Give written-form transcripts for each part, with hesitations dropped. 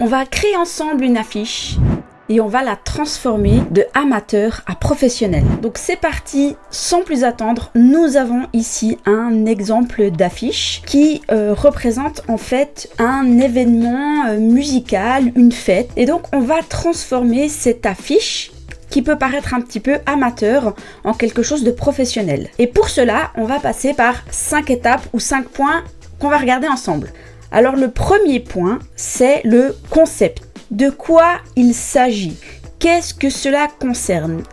On va créer ensemble une affiche et on va la transformer de amateur à professionnel. Donc c'est parti, sans plus attendre, nous avons ici un exemple d'affiche qui représente en fait un événement musical, une fête. Et donc on va transformer cette affiche qui peut paraître un petit peu amateur en quelque chose de professionnel. Et pour cela, on va passer par 5 étapes ou 5 points qu'on va regarder ensemble. Alors le premier point, c'est le concept. De quoi il s'agit? Qu'est-ce que cela concerne?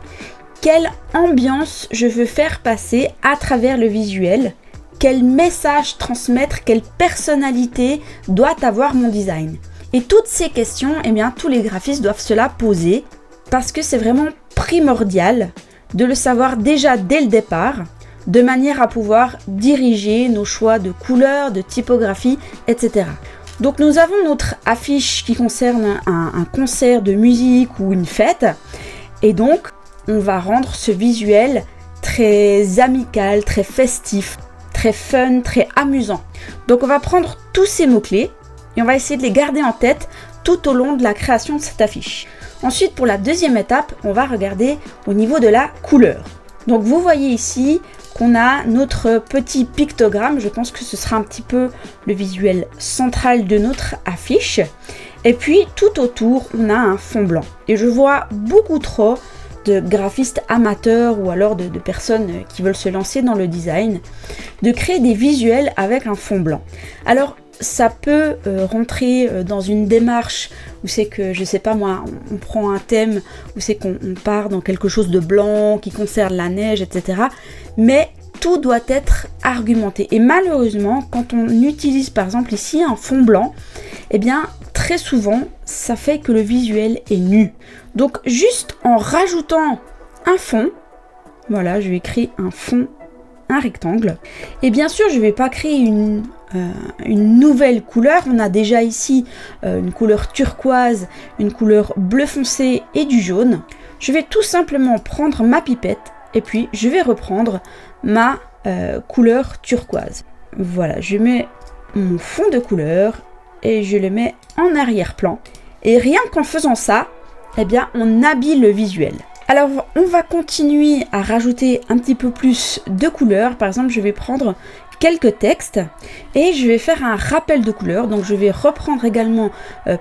Quelle ambiance je veux faire passer à travers le visuel? Quel message transmettre? Quelle personnalité doit avoir mon design? Et toutes ces questions, eh bien, tous les graphistes doivent se la poser parce que c'est vraiment primordial de le savoir déjà dès le départ, de manière à pouvoir diriger nos choix de couleurs, de typographie, etc. Donc nous avons notre affiche qui concerne un concert de musique ou une fête, et donc on va rendre ce visuel très amical, très festif, très fun, très amusant. Donc on va prendre tous ces mots-clés et on va essayer de les garder en tête tout au long de la création de cette affiche. Ensuite, pour la deuxième étape, on va regarder au niveau de la couleur. Donc vous voyez ici qu'on a notre petit pictogramme, je pense que ce sera un petit peu le visuel central de notre affiche. Et puis tout autour, on a un fond blanc. Et je vois beaucoup trop de graphistes amateurs ou alors de personnes qui veulent se lancer dans le design, de créer des visuels avec un fond blanc. Alors ça peut rentrer dans une démarche où c'est que, je sais pas moi, on prend un thème où c'est qu'on part dans quelque chose de blanc qui concerne la neige, etc. Mais tout doit être argumenté. Et malheureusement, quand on utilise par exemple ici un fond blanc, eh bien très souvent, ça fait que le visuel est nu. Donc juste en rajoutant un fond, voilà, je vais créer un fond, un rectangle. Et bien sûr, je ne vais pas créer une nouvelle couleur. On a déjà ici une couleur turquoise, une couleur bleu foncé et du jaune. Je vais tout simplement prendre ma pipette et puis je vais reprendre ma couleur turquoise. Voilà, je mets mon fond de couleur et je le mets en arrière-plan. Et rien qu'en faisant ça, eh bien, on habille le visuel. Alors, on va continuer à rajouter un petit peu plus de couleurs. Par exemple, je vais prendre quelques textes et je vais faire un rappel de couleurs. Donc, je vais reprendre également,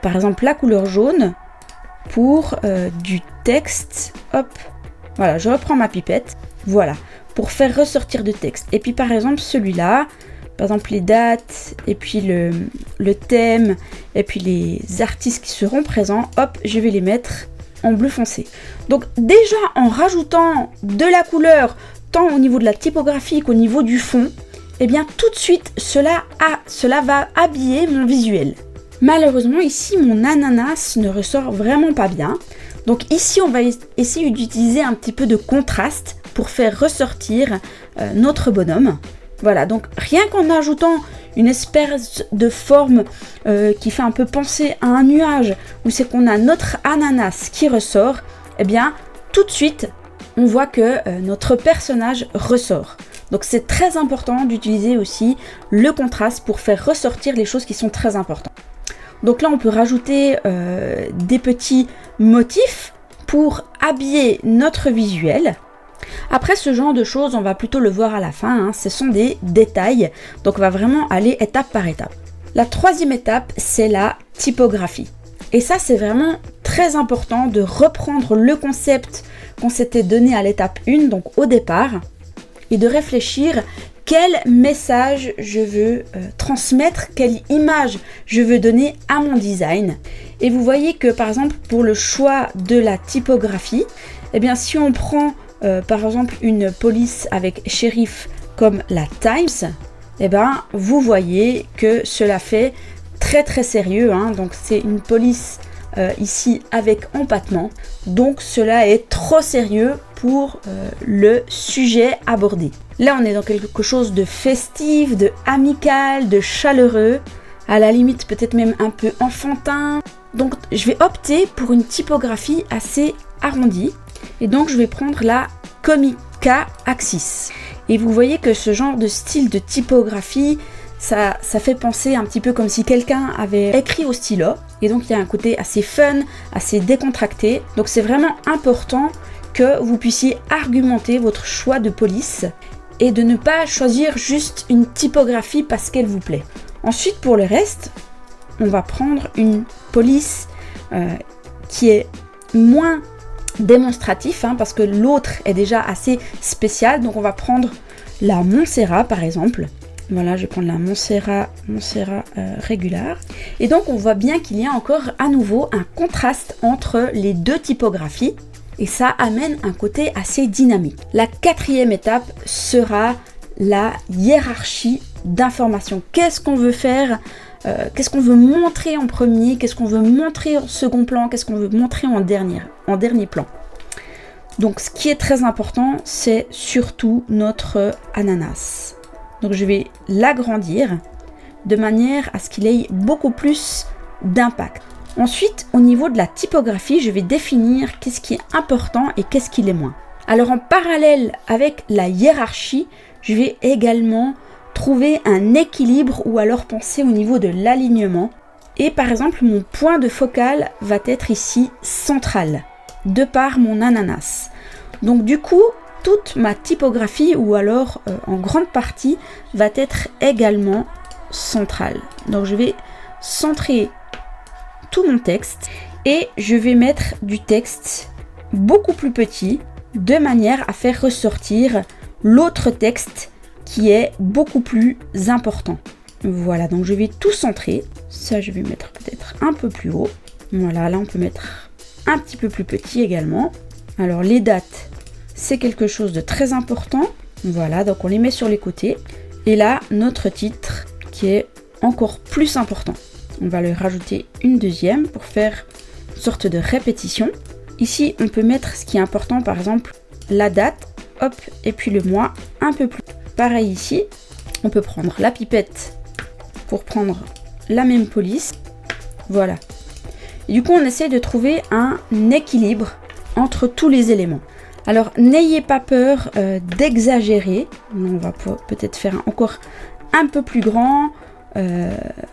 par exemple, la couleur jaune pour du texte. Hop, voilà, je reprends ma pipette. Voilà, pour faire ressortir du texte. Et puis, par exemple, celui-là, par exemple, les dates et puis le thème et puis les artistes qui seront présents, hop, je vais les mettre en bleu foncé. Donc déjà en rajoutant de la couleur tant au niveau de la typographie qu'au niveau du fond, eh bien tout de suite cela va habiller mon visuel. Malheureusement ici mon ananas ne ressort vraiment pas bien. Donc ici on va essayer d'utiliser un petit peu de contraste pour faire ressortir notre bonhomme. Voilà, donc rien qu'en ajoutant une espèce de forme qui fait un peu penser à un nuage, où c'est qu'on a notre ananas qui ressort, eh bien tout de suite on voit que notre personnage ressort. Donc c'est très important d'utiliser aussi le contraste pour faire ressortir les choses qui sont très importantes. Donc là on peut rajouter des petits motifs pour habiller notre visuel. Après ce genre de choses, on va plutôt le voir à la fin, ce sont des détails, donc on va vraiment aller étape par étape. La troisième étape, c'est la typographie. Et ça, c'est vraiment très important de reprendre le concept qu'on s'était donné à l'étape 1, donc au départ, et de réfléchir quel message je veux transmettre, quelle image je veux donner à mon design. Et vous voyez que par exemple, pour le choix de la typographie, eh bien si on prend par exemple une police avec shérif comme la Times, eh ben, vous voyez que cela fait très très sérieux, donc c'est une police ici avec empattement, donc cela est trop sérieux pour le sujet abordé. Là on est dans quelque chose de festif, de amical, de chaleureux, à la limite peut-être même un peu enfantin. Donc je vais opter pour une typographie assez arrondie. Et donc je vais prendre la Comica Axis. Et vous voyez que ce genre de style de typographie, ça fait penser un petit peu comme si quelqu'un avait écrit au stylo. Et donc il y a un côté assez fun, assez décontracté. Donc c'est vraiment important que vous puissiez argumenter votre choix de police et de ne pas choisir juste une typographie parce qu'elle vous plaît. Ensuite, pour le reste, on va prendre une police qui est moins démonstratif, parce que l'autre est déjà assez spécial. Donc on va prendre la Montserrat par exemple. Voilà, je vais prendre la Montserrat régulière. Et donc on voit bien qu'il y a encore à nouveau un contraste entre les deux typographies. Et ça amène un côté assez dynamique. La quatrième étape sera la hiérarchie d'informations. Qu'est-ce qu'on veut faire ? Qu'est-ce qu'on veut montrer en premier? Qu'est-ce qu'on veut montrer en second plan? Qu'est-ce qu'on veut montrer en dernier plan? Donc ce qui est très important, c'est surtout notre ananas. Donc je vais l'agrandir de manière à ce qu'il ait beaucoup plus d'impact. Ensuite, au niveau de la typographie, je vais définir qu'est-ce qui est important et qu'est-ce qui l'est moins. Alors en parallèle avec la hiérarchie, je vais également trouver un équilibre ou alors penser au niveau de l'alignement. Et par exemple, mon point de focale va être ici central, de par mon ananas. Donc du coup, toute ma typographie ou alors en grande partie va être également centrale. Donc je vais centrer tout mon texte et je vais mettre du texte beaucoup plus petit de manière à faire ressortir l'autre texte qui est beaucoup plus important. Voilà, donc je vais tout centrer. Ça, je vais mettre peut-être un peu plus haut. Voilà, là on peut mettre un petit peu plus petit également. Alors les dates, c'est quelque chose de très important. Voilà, donc on les met sur les côtés. Et là, notre titre qui est encore plus important. On va le rajouter une deuxième pour faire une sorte de répétition. Ici, on peut mettre ce qui est important, par exemple, la date, hop, et puis le mois, un peu plus. Pareil ici, on peut prendre la pipette pour prendre la même police. Voilà. Et du coup, on essaie de trouver un équilibre entre tous les éléments. Alors, n'ayez pas peur d'exagérer. On va peut-être faire encore un peu plus grand.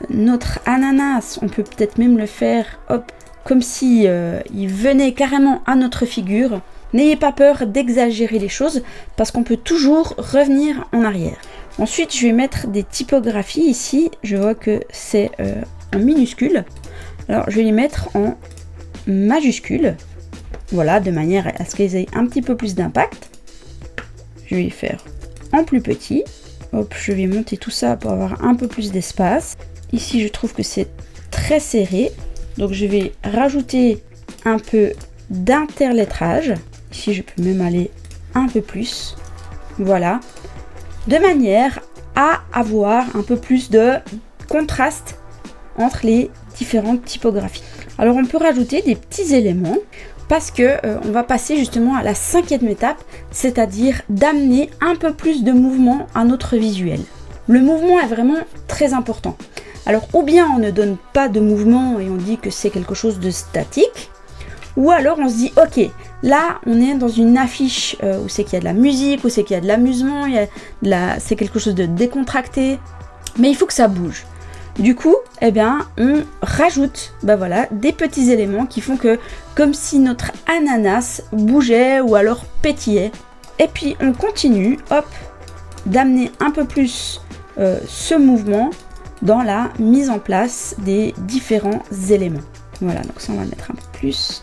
Notre ananas, on peut peut-être même le faire hop, comme si il venait carrément à notre figure. N'ayez pas peur d'exagérer les choses parce qu'on peut toujours revenir en arrière. Ensuite, je vais mettre des typographies ici. Je vois que c'est en minuscule. Alors, je vais les mettre en majuscule. Voilà, de manière à ce qu'elles aient un petit peu plus d'impact. Je vais les faire en plus petit. Hop, je vais monter tout ça pour avoir un peu plus d'espace. Ici, je trouve que c'est très serré. Donc, je vais rajouter un peu d'interlettrage. Ici, je peux même aller un peu plus. Voilà. De manière à avoir un peu plus de contraste entre les différentes typographies. Alors, on peut rajouter des petits éléments parce que on va passer justement à la cinquième étape, c'est-à-dire d'amener un peu plus de mouvement à notre visuel. Le mouvement est vraiment très important. Alors, ou bien on ne donne pas de mouvement et on dit que c'est quelque chose de statique, ou alors on se dit, ok, là on est dans une affiche où c'est qu'il y a de la musique, où c'est qu'il y a de l'amusement, c'est quelque chose de décontracté, mais il faut que ça bouge. Du coup, eh bien, on rajoute des petits éléments qui font que, comme si notre ananas bougeait ou alors pétillait. Et puis on continue, hop, d'amener un peu plus ce mouvement dans la mise en place des différents éléments. Voilà, donc ça on va mettre un peu plus.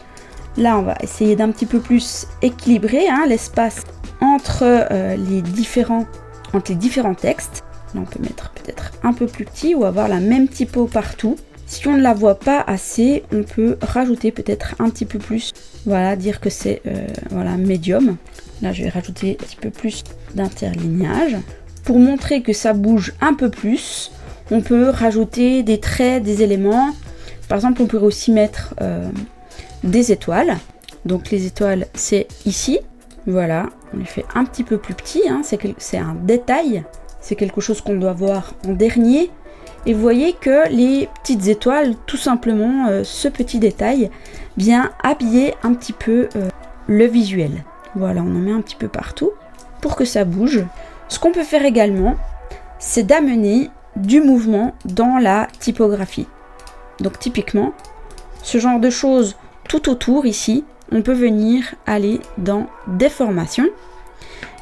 Là, on va essayer d'un petit peu plus équilibrer l'espace entre les différents textes. Là, on peut mettre peut-être un peu plus petit ou avoir la même typo partout. Si on ne la voit pas assez, on peut rajouter peut-être un petit peu plus. Voilà, dire que c'est médium. Là, je vais rajouter un petit peu plus d'interlignage. Pour montrer que ça bouge un peu plus, on peut rajouter des traits, des éléments. Par exemple, on pourrait aussi mettre des étoiles. Donc les étoiles, c'est ici. Voilà, on les fait un petit peu plus petit. C'est un détail. C'est quelque chose qu'on doit voir en dernier. Et vous voyez que les petites étoiles, tout simplement, ce petit détail vient habiller un petit peu le visuel. Voilà, on en met un petit peu partout pour que ça bouge. Ce qu'on peut faire également, c'est d'amener du mouvement dans la typographie. Donc typiquement, ce genre de choses tout autour ici, on peut venir aller dans déformation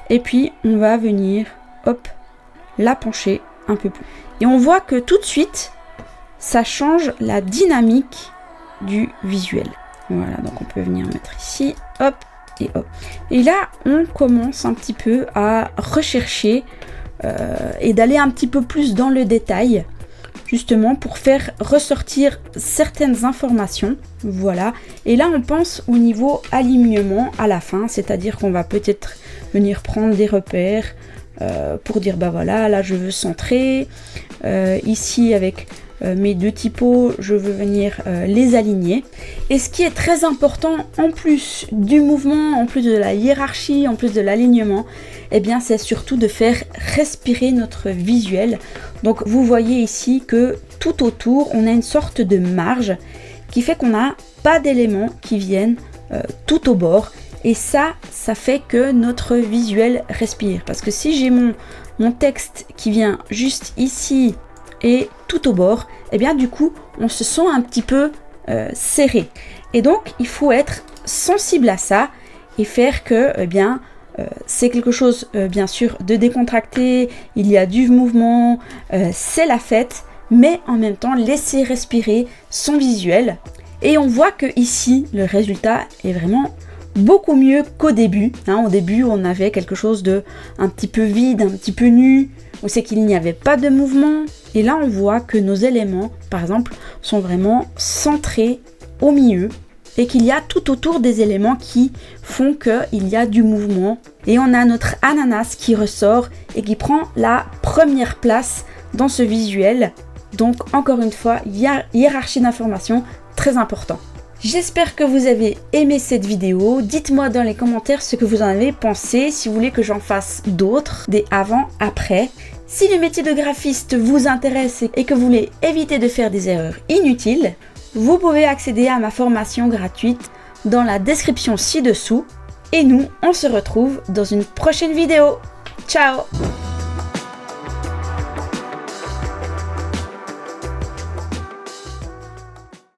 et puis on va venir, hop, la pencher un peu plus. Et on voit que tout de suite, ça change la dynamique du visuel. Voilà, donc on peut venir mettre ici, hop, et hop. Et là, on commence un petit peu à rechercher et d'aller un petit peu plus dans le détail, justement pour faire ressortir certaines informations. Voilà. Et là, on pense au niveau alignement à la fin, c'est-à-dire qu'on va peut-être venir prendre des repères pour dire, bah voilà, là je veux centrer. Ici, avec mes deux typos, je veux venir les aligner. Et ce qui est très important, en plus du mouvement, en plus de la hiérarchie, en plus de l'alignement, eh bien c'est surtout de faire respirer notre visuel. Donc vous voyez ici que tout autour, on a une sorte de marge qui fait qu'on n'a pas d'éléments qui viennent tout au bord. Et ça fait que notre visuel respire. Parce que si j'ai mon texte qui vient juste ici et tout au bord, et bien du coup on se sent un petit peu serré, et donc il faut être sensible à ça et faire que c'est quelque chose bien sûr de décontracté, il y a du mouvement, c'est la fête, mais en même temps laisser respirer son visuel. Et on voit que ici le résultat est vraiment beaucoup mieux qu'au début. Au début on avait quelque chose de un petit peu vide, un petit peu nu, où c'est qu'il n'y avait pas de mouvement. Et là, on voit que nos éléments, par exemple, sont vraiment centrés au milieu et qu'il y a tout autour des éléments qui font qu'il y a du mouvement. Et on a notre ananas qui ressort et qui prend la première place dans ce visuel. Donc, encore une fois, hiérarchie d'information, très important. J'espère que vous avez aimé cette vidéo. Dites-moi dans les commentaires ce que vous en avez pensé, si vous voulez que j'en fasse d'autres, des avant-après. Si le métier de graphiste vous intéresse et que vous voulez éviter de faire des erreurs inutiles, vous pouvez accéder à ma formation gratuite dans la description ci-dessous. Et nous, on se retrouve dans une prochaine vidéo. Ciao!